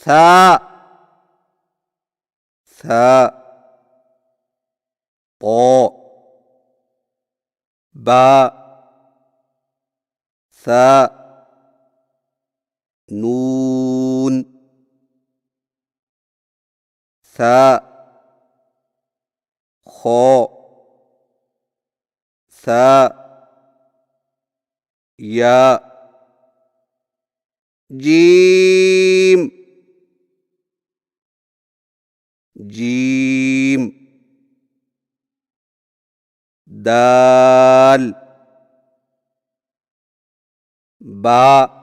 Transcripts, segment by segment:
ثاء ثاء طاء باء ثاء نون ثاء خاء ثاء ياء جيم جيم دال باء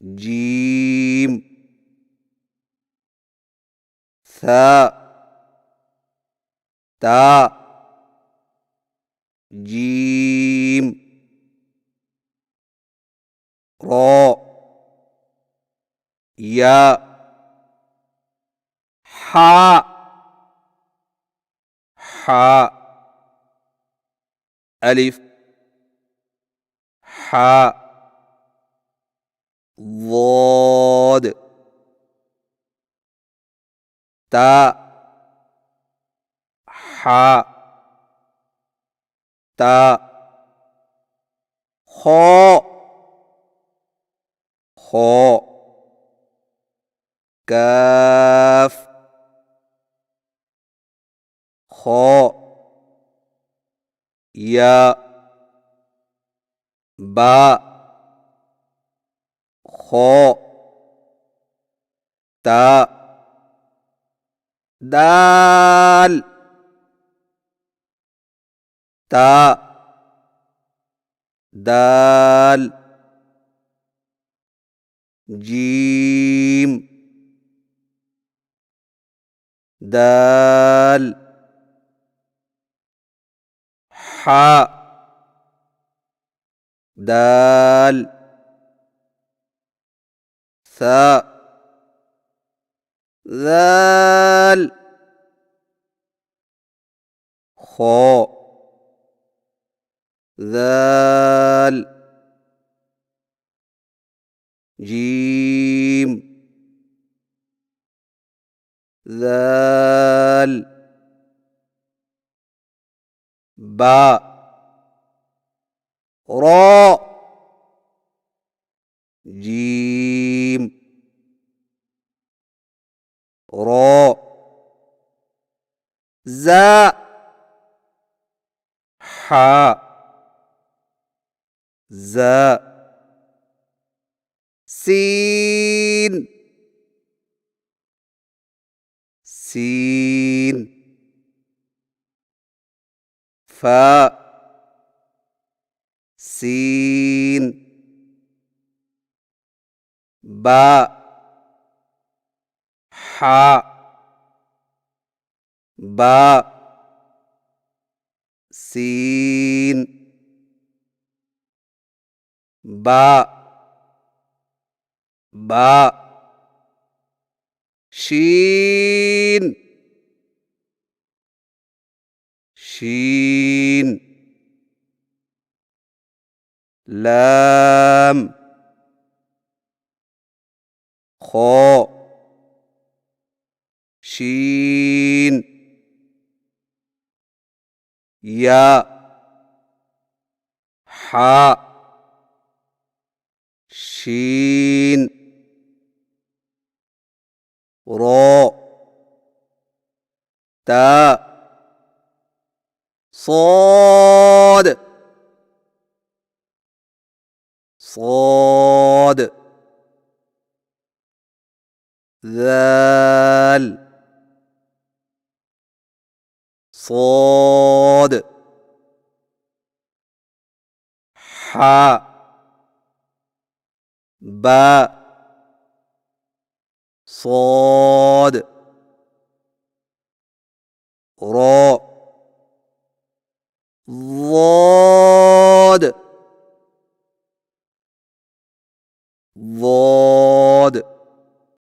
جيم ثاء تاء جيم راء ياء حاء حاء ألف حاء ضاد تاء حاء تاء خاء خاء كاف خاء ياء باء خاء تاء دال تاء دال جيم دال حاء دال ثاء ذال خاء ذال جيم ذال باء راء جيم راء زاء حاء زاء سين سين فاء سين باء حاء باء سين باء باء شين شين لام خاء شين ياء حاء شين راء تاء صاد صاد ذال صاد حاء باء صاد راء